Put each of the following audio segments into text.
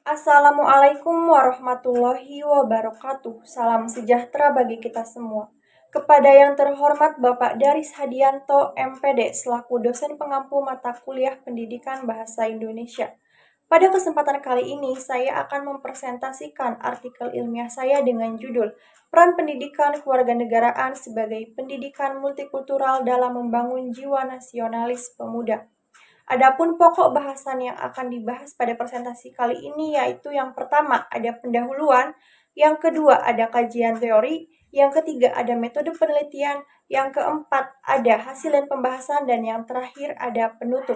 Assalamualaikum warahmatullahi wabarakatuh. Salam sejahtera bagi kita semua. Kepada yang terhormat Bapak Daris Hadianto, MPD, selaku dosen pengampu mata kuliah Pendidikan Bahasa Indonesia. Pada kesempatan kali ini, saya akan mempresentasikan artikel ilmiah saya dengan judul Peran Pendidikan Kewarganegaraan sebagai Pendidikan Multikultural dalam Membangun Jiwa Nasionalis Pemuda. Adapun pokok bahasan yang akan dibahas pada presentasi kali ini yaitu yang pertama ada pendahuluan, yang kedua ada kajian teori, yang ketiga ada metode penelitian, yang keempat ada hasil dan pembahasan, dan yang terakhir ada penutup.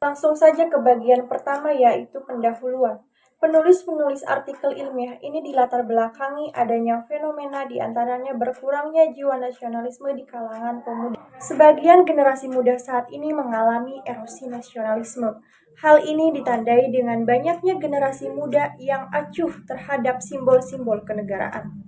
Langsung saja ke bagian pertama yaitu pendahuluan. Penulis-penulis artikel ilmiah ini dilatar belakangi adanya fenomena diantaranya berkurangnya jiwa nasionalisme di kalangan pemuda. Sebagian generasi muda saat ini mengalami erosi nasionalisme. Hal ini ditandai dengan banyaknya generasi muda yang acuh terhadap simbol-simbol kenegaraan.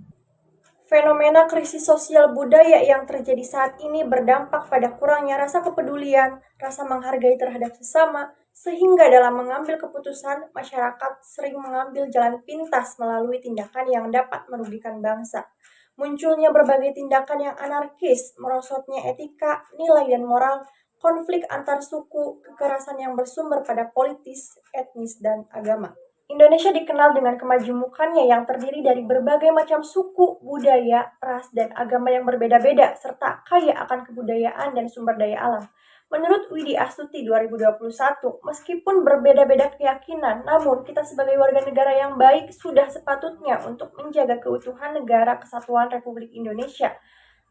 Fenomena krisis sosial budaya yang terjadi saat ini berdampak pada kurangnya rasa kepedulian, rasa menghargai terhadap sesama, sehingga dalam mengambil keputusan, masyarakat sering mengambil jalan pintas melalui tindakan yang dapat merugikan bangsa. Munculnya berbagai tindakan yang anarkis, merosotnya etika, nilai dan moral, konflik antar suku, kekerasan yang bersumber pada politis, etnis, dan agama. Indonesia dikenal dengan kemajemukannya yang terdiri dari berbagai macam suku, budaya, ras, dan agama yang berbeda-beda, serta kaya akan kebudayaan dan sumber daya alam. Menurut Widi Astuti 2021, meskipun berbeda-beda keyakinan, namun kita sebagai warga negara yang baik sudah sepatutnya untuk menjaga keutuhan negara kesatuan Republik Indonesia.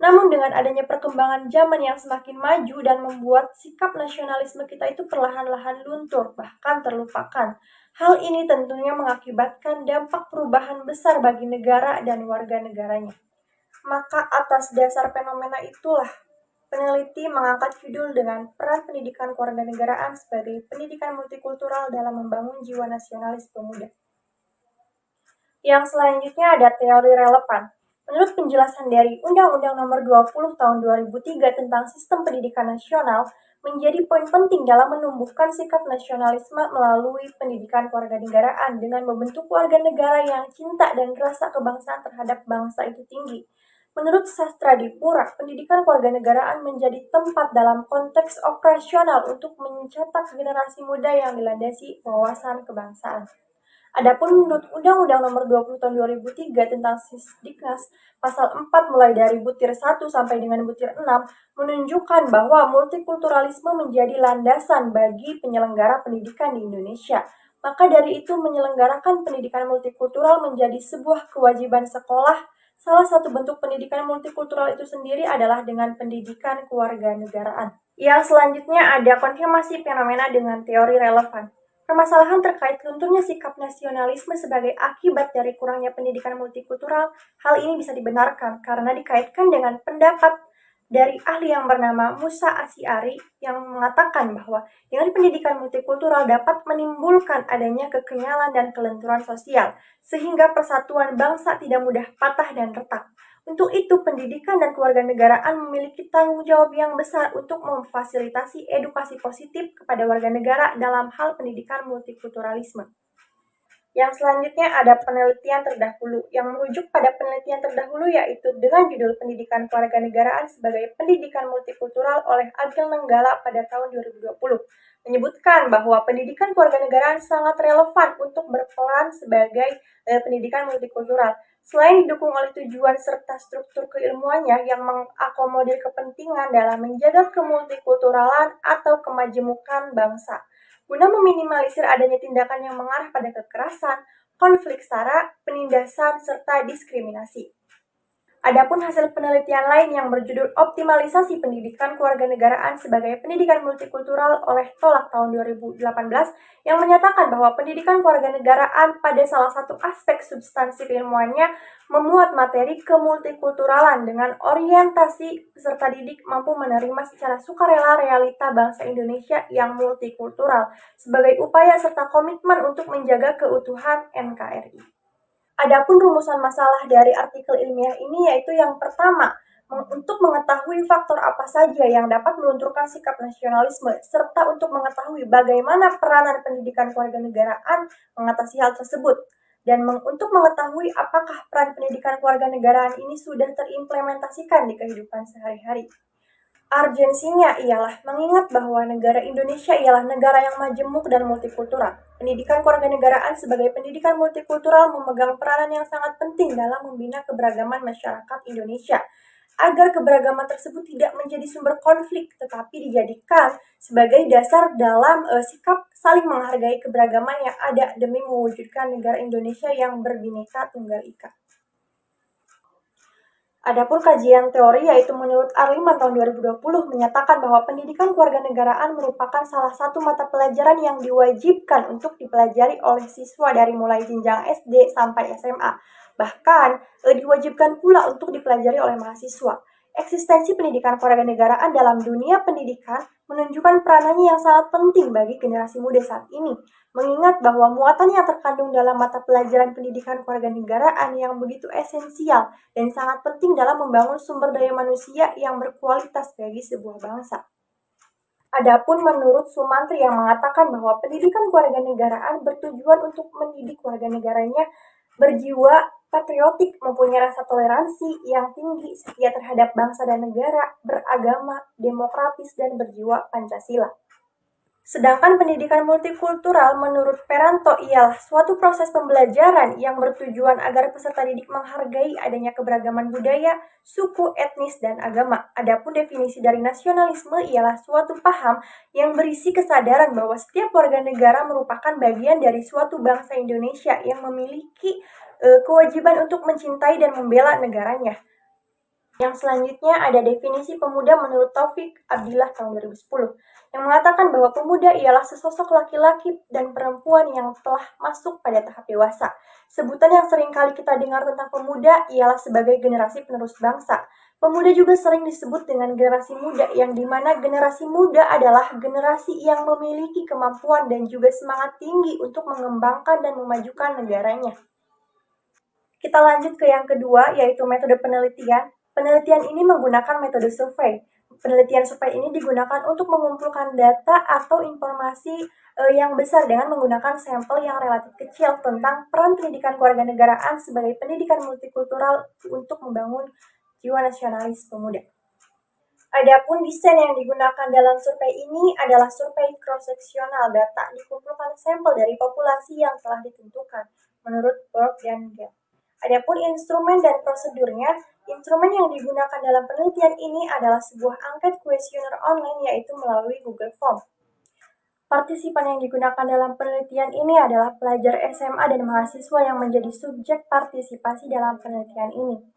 Namun dengan adanya perkembangan zaman yang semakin maju dan membuat sikap nasionalisme kita itu perlahan-lahan luntur, bahkan terlupakan. Hal ini tentunya mengakibatkan dampak perubahan besar bagi negara dan warga negaranya. Maka atas dasar fenomena itulah, peneliti mengangkat judul dengan peran pendidikan kewarganegaraan sebagai pendidikan multikultural dalam membangun jiwa nasionalis pemuda. Yang selanjutnya ada teori relevan. Menurut penjelasan dari Undang-Undang Nomor 20 Tahun 2003 tentang Sistem Pendidikan Nasional, menjadi poin penting dalam menumbuhkan sikap nasionalisme melalui pendidikan kewarganegaraan dengan membentuk warga negara yang cinta dan rasa kebangsaan terhadap bangsa itu tinggi. Menurut Sastra Dipura, pendidikan kewarganegaraan menjadi tempat dalam konteks operasional untuk mencetak generasi muda yang dilandasi wawasan kebangsaan. Adapun menurut Undang-Undang Nomor 20 Tahun 2003 tentang Sisdiknas, pasal 4 mulai dari butir 1 sampai dengan butir 6 menunjukkan bahwa multikulturalisme menjadi landasan bagi penyelenggara pendidikan di Indonesia. Maka dari itu menyelenggarakan pendidikan multikultural menjadi sebuah kewajiban sekolah. Salah satu bentuk pendidikan multikultural itu sendiri adalah dengan pendidikan kewarganegaraan. Yang selanjutnya ada konfirmasi fenomena dengan teori relevan. Permasalahan terkait lunturnya sikap nasionalisme sebagai akibat dari kurangnya pendidikan multikultural, hal ini bisa dibenarkan karena dikaitkan dengan pendapat dari ahli yang bernama Musa Asy'ari yang mengatakan bahwa dengan pendidikan multikultural dapat menimbulkan adanya kekenyalan dan kelenturan sosial, sehingga persatuan bangsa tidak mudah patah dan retak. Untuk itu, pendidikan dan kewarganegaraan memiliki tanggung jawab yang besar untuk memfasilitasi edukasi positif kepada warga negara dalam hal pendidikan multikulturalisme. Yang selanjutnya ada penelitian terdahulu yang merujuk pada penelitian terdahulu yaitu dengan judul Pendidikan Kewarganegaraan sebagai Pendidikan Multikultural oleh Agil Nenggala pada tahun 2020, menyebutkan bahwa pendidikan kewarganegaraan sangat relevan untuk berperan sebagai pendidikan multikultural. Selain didukung oleh tujuan serta struktur keilmuannya yang mengakomodir kepentingan dalam menjaga kemultikulturalan atau kemajemukan bangsa, guna meminimalisir adanya tindakan yang mengarah pada kekerasan, konflik sara, penindasan, serta diskriminasi. Adapun hasil penelitian lain yang berjudul Optimalisasi Pendidikan Kewarganegaraan sebagai Pendidikan Multikultural oleh Tolak tahun 2018 yang menyatakan bahwa pendidikan kewarganegaraan pada salah satu aspek substansi keilmuannya memuat materi kemultikulturalan dengan orientasi peserta didik mampu menerima secara sukarela realita bangsa Indonesia yang multikultural sebagai upaya serta komitmen untuk menjaga keutuhan NKRI. Adapun rumusan masalah dari artikel ilmiah ini yaitu yang pertama, untuk mengetahui faktor apa saja yang dapat melunturkan sikap nasionalisme, serta untuk mengetahui bagaimana peranan pendidikan kewarganegaraan mengatasi hal tersebut, dan untuk mengetahui apakah peran pendidikan kewarganegaraan ini sudah terimplementasikan di kehidupan sehari-hari. Urgensinya ialah mengingat bahwa negara Indonesia ialah negara yang majemuk dan multikultural. Pendidikan kewarganegaraan sebagai pendidikan multikultural memegang peranan yang sangat penting dalam membina keberagaman masyarakat Indonesia, agar keberagaman tersebut tidak menjadi sumber konflik, tetapi dijadikan sebagai dasar dalam sikap saling menghargai keberagaman yang ada demi mewujudkan negara Indonesia yang berbineka tunggal ika. Adapun kajian teori, yaitu menurut Arliman tahun 2020 menyatakan bahwa pendidikan kewarganegaraan merupakan salah satu mata pelajaran yang diwajibkan untuk dipelajari oleh siswa dari mulai jenjang SD sampai SMA. Bahkan diwajibkan pula untuk dipelajari oleh mahasiswa. Eksistensi pendidikan kewarganegaraan dalam dunia pendidikan menunjukkan peranannya yang sangat penting bagi generasi muda saat ini, mengingat bahwa muatan yang terkandung dalam mata pelajaran pendidikan kewarganegaraan yang begitu esensial dan sangat penting dalam membangun sumber daya manusia yang berkualitas bagi sebuah bangsa. Adapun menurut Sumantri yang mengatakan bahwa pendidikan kewarganegaraan bertujuan untuk mendidik warga negaranya berjiwa patriotik, mempunyai rasa toleransi yang tinggi, setia terhadap bangsa dan negara, beragama, demokratis, dan berjiwa Pancasila. Sedangkan pendidikan multikultural menurut Peranto ialah suatu proses pembelajaran yang bertujuan agar peserta didik menghargai adanya keberagaman budaya, suku, etnis, dan agama. Adapun definisi dari nasionalisme ialah suatu paham yang berisi kesadaran bahwa setiap warga negara merupakan bagian dari suatu bangsa Indonesia yang memiliki kewajiban untuk mencintai dan membela negaranya. Yang selanjutnya ada definisi pemuda menurut Taufik Abdillah tahun 2010 yang mengatakan bahwa pemuda ialah sesosok laki-laki dan perempuan yang telah masuk pada tahap dewasa. Sebutan yang sering kali kita dengar tentang pemuda ialah sebagai generasi penerus bangsa. Pemuda juga sering disebut dengan generasi muda, yang dimana generasi muda adalah generasi yang memiliki kemampuan dan juga semangat tinggi untuk mengembangkan dan memajukan negaranya. Kita lanjut ke yang kedua, yaitu metode penelitian. Penelitian ini menggunakan metode survei. Penelitian survei ini digunakan untuk mengumpulkan data atau informasi yang besar dengan menggunakan sampel yang relatif kecil tentang peran pendidikan kewarganegaraan sebagai pendidikan multikultural untuk membangun jiwa nasionalis pemuda. Adapun desain yang digunakan dalam survei ini adalah survei cross-seksional. Data dikumpulkan sampel dari populasi yang telah ditentukan menurut Borg dan Gell. Adapun instrumen dan prosedurnya, instrumen yang digunakan dalam penelitian ini adalah sebuah angket kuesioner online, yaitu melalui Google Form. Partisipan yang digunakan dalam penelitian ini adalah pelajar SMA dan mahasiswa yang menjadi subjek partisipasi dalam penelitian ini.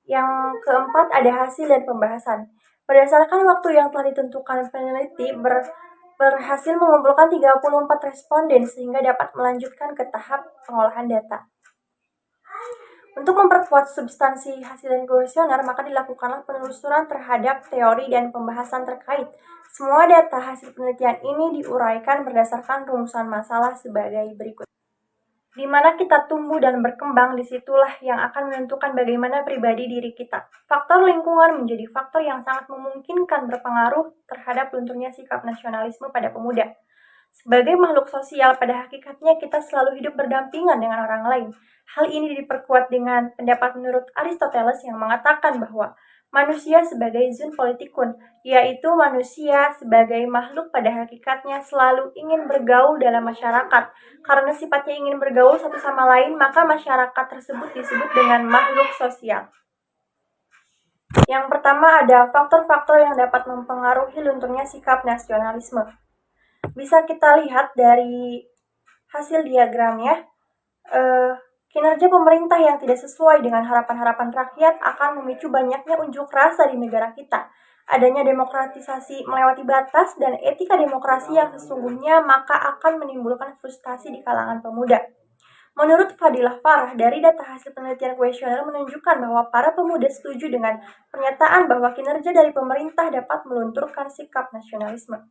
Yang keempat ada hasil dan pembahasan. Berdasarkan waktu yang telah ditentukan, peneliti berhasil mengumpulkan 34 responden sehingga dapat melanjutkan ke tahap pengolahan data. Untuk memperkuat substansi hasil dan kuesioner, maka dilakukanlah penelusuran terhadap teori dan pembahasan terkait. Semua data hasil penelitian ini diuraikan berdasarkan rumusan masalah sebagai berikut. Di mana kita tumbuh dan berkembang, disitulah yang akan menentukan bagaimana pribadi diri kita. Faktor lingkungan menjadi faktor yang sangat memungkinkan berpengaruh terhadap lunturnya sikap nasionalisme pada pemuda. Sebagai makhluk sosial, pada hakikatnya kita selalu hidup berdampingan dengan orang lain. Hal ini diperkuat dengan pendapat menurut Aristoteles yang mengatakan bahwa manusia sebagai zoon politikun, yaitu manusia sebagai makhluk pada hakikatnya selalu ingin bergaul dalam masyarakat. Karena sifatnya ingin bergaul satu sama lain, maka masyarakat tersebut disebut dengan makhluk sosial. Yang pertama ada faktor-faktor yang dapat mempengaruhi lunturnya sikap nasionalisme. Bisa kita lihat dari hasil diagramnya, kinerja pemerintah yang tidak sesuai dengan harapan-harapan rakyat akan memicu banyaknya unjuk rasa di negara kita. Adanya demokratisasi melewati batas dan etika demokrasi yang sesungguhnya maka akan menimbulkan frustasi di kalangan pemuda. Menurut Fadilah Farah, dari data hasil penelitian kuesioner menunjukkan bahwa para pemuda setuju dengan pernyataan bahwa kinerja dari pemerintah dapat melunturkan sikap nasionalisme.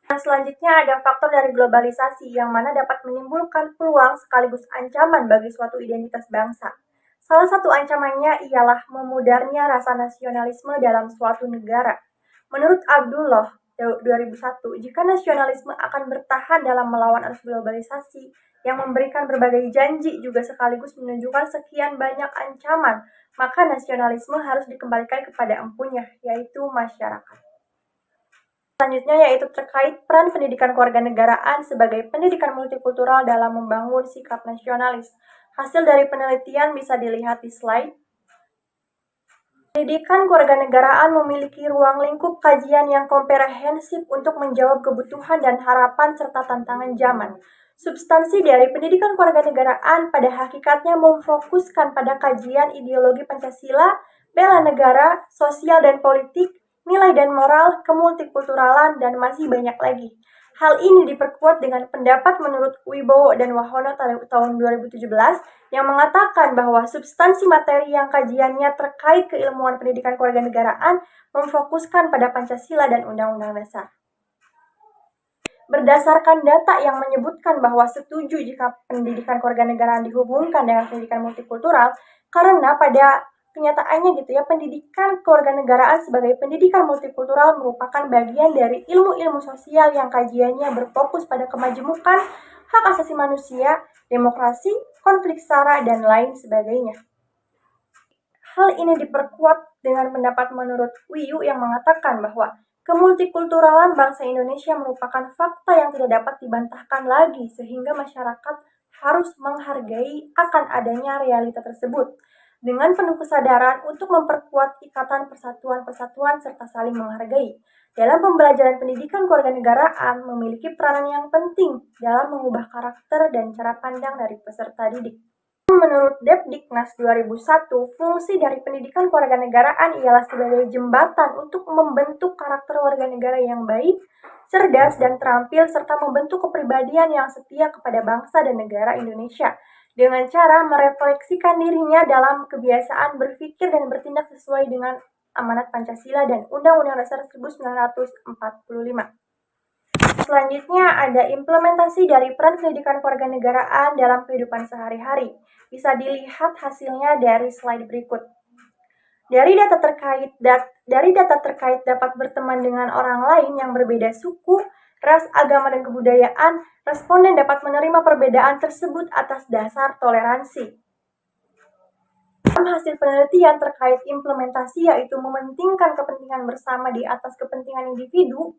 Dan selanjutnya ada faktor dari globalisasi yang mana dapat menimbulkan peluang sekaligus ancaman bagi suatu identitas bangsa. Salah satu ancamannya ialah memudarnya rasa nasionalisme dalam suatu negara. Menurut Abdullah 2001, jika nasionalisme akan bertahan dalam melawan arus globalisasi yang memberikan berbagai janji juga sekaligus menunjukkan sekian banyak ancaman, maka nasionalisme harus dikembalikan kepada empunya, yaitu masyarakat. Selanjutnya yaitu terkait peran pendidikan kewarganegaraan sebagai pendidikan multikultural dalam membangun sikap nasionalis. Hasil dari penelitian bisa dilihat di slide. Pendidikan kewarganegaraan memiliki ruang lingkup kajian yang komprehensif untuk menjawab kebutuhan dan harapan serta tantangan zaman. Substansi dari pendidikan kewarganegaraan pada hakikatnya memfokuskan pada kajian ideologi Pancasila, bela negara, sosial dan politik, nilai dan moral, kemultikulturalan, dan masih banyak lagi. Hal ini diperkuat dengan pendapat menurut Wibowo dan Wahono tahun 2017 yang mengatakan bahwa substansi materi yang kajiannya terkait keilmuan pendidikan kewarganegaraan memfokuskan pada Pancasila dan Undang-Undang Dasar. Berdasarkan data yang menyebutkan bahwa setuju jika pendidikan kewarganegaraan dihubungkan dengan pendidikan multikultural, karena pada kenyataannya gitu ya, pendidikan kewarganegaraan sebagai pendidikan multikultural merupakan bagian dari ilmu-ilmu sosial yang kajiannya berfokus pada kemajemukan, hak asasi manusia, demokrasi, konflik SARA, dan lain sebagainya. Hal ini diperkuat dengan pendapat menurut Wiyu yang mengatakan bahwa kemultikulturalan bangsa Indonesia merupakan fakta yang tidak dapat dibantahkan lagi sehingga masyarakat harus menghargai akan adanya realita tersebut dengan penuh kesadaran untuk memperkuat ikatan persatuan-persatuan serta saling menghargai. Dalam pembelajaran pendidikan kewarganegaraan memiliki peranan yang penting dalam mengubah karakter dan cara pandang dari peserta didik. Menurut Depdiknas 2001, fungsi dari pendidikan kewarganegaraan ialah sebagai jembatan untuk membentuk karakter warga negara yang baik, cerdas, dan terampil, serta membentuk kepribadian yang setia kepada bangsa dan negara Indonesia dengan cara merefleksikan dirinya dalam kebiasaan berpikir dan bertindak sesuai dengan amanat Pancasila dan Undang-Undang Dasar 1945. Selanjutnya ada implementasi dari peran pendidikan kewarganegaraan dalam kehidupan sehari-hari. Bisa dilihat hasilnya dari slide berikut. Dari data terkait dapat berteman dengan orang lain yang berbeda suku, ras, agama, dan kebudayaan, responden dapat menerima perbedaan tersebut atas dasar toleransi. Dalam hasil penelitian terkait implementasi yaitu mementingkan kepentingan bersama di atas kepentingan individu,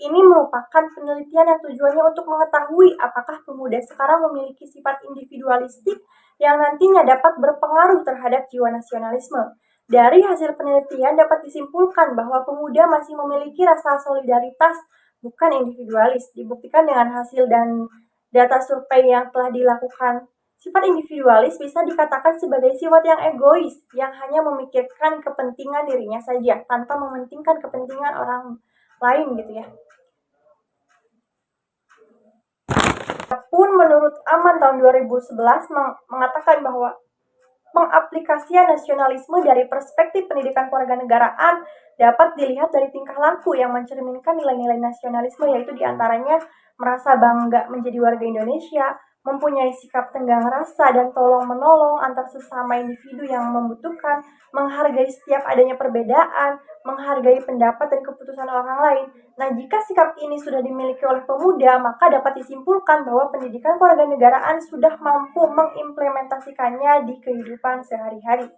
ini merupakan penelitian yang tujuannya untuk mengetahui apakah pemuda sekarang memiliki sifat individualistik yang nantinya dapat berpengaruh terhadap jiwa nasionalisme. Dari hasil penelitian dapat disimpulkan bahwa pemuda masih memiliki rasa solidaritas, bukan individualis. Dibuktikan dengan hasil dan data survei yang telah dilakukan. Sifat individualis bisa dikatakan sebagai sifat yang egois, yang hanya memikirkan kepentingan dirinya saja, tanpa mementingkan kepentingan orang lain gitu ya. Pun menurut Aman tahun 2011 mengatakan bahwa pengaplikasian nasionalisme dari perspektif pendidikan kewarganegaraan dapat dilihat dari tingkah laku yang mencerminkan nilai-nilai nasionalisme, yaitu diantaranya merasa bangga menjadi warga Indonesia, mempunyai sikap tenggang rasa dan tolong-menolong antar sesama individu yang membutuhkan, menghargai setiap adanya perbedaan, menghargai pendapat dan keputusan orang lain. Nah, jika sikap ini sudah dimiliki oleh pemuda, maka dapat disimpulkan bahwa pendidikan kewarganegaraan sudah mampu mengimplementasikannya di kehidupan sehari-hari.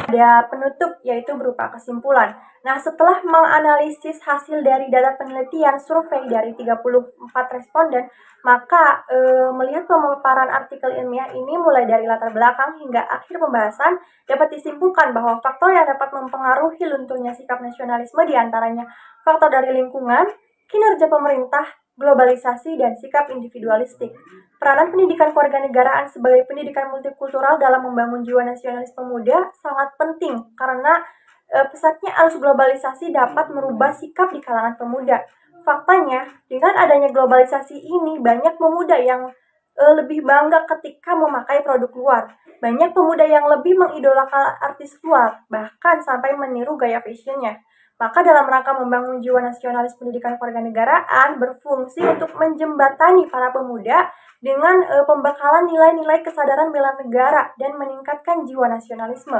Ada penutup, yaitu berupa kesimpulan. Nah, setelah menganalisis hasil dari data penelitian survei dari 34 responden, maka melihat pemaparan artikel ilmiah ini mulai dari latar belakang hingga akhir pembahasan, dapat disimpulkan bahwa faktor yang dapat mempengaruhi lunturnya sikap nasionalisme diantaranya faktor dari lingkungan, kinerja pemerintah, globalisasi, dan sikap individualistik. Peranan pendidikan kewarganegaraan sebagai pendidikan multikultural dalam membangun jiwa nasionalis pemuda sangat penting karena pesatnya arus globalisasi dapat merubah sikap di kalangan pemuda. Faktanya, dengan adanya globalisasi ini, banyak pemuda yang lebih bangga ketika memakai produk luar. Banyak pemuda yang lebih mengidolakan artis luar, bahkan sampai meniru gaya fashionnya. Maka dalam rangka membangun jiwa nasionalis pendidikan kewarganegaraan berfungsi untuk menjembatani para pemuda dengan pembekalan nilai-nilai kesadaran bela negara dan meningkatkan jiwa nasionalisme.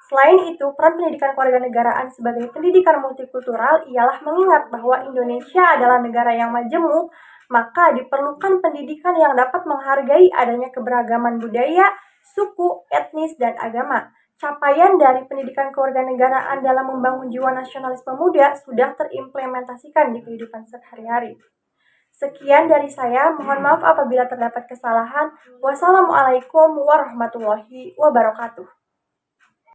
Selain itu, peran pendidikan kewarganegaraan sebagai pendidikan multikultural ialah mengingat bahwa Indonesia adalah negara yang majemuk, maka diperlukan pendidikan yang dapat menghargai adanya keberagaman budaya, suku, etnis, dan agama. Capaian dari pendidikan kewarganegaraan dalam membangun jiwa nasionalisme muda sudah terimplementasikan di kehidupan sehari-hari. Sekian dari saya, mohon maaf apabila terdapat kesalahan. Wassalamualaikum warahmatullahi wabarakatuh.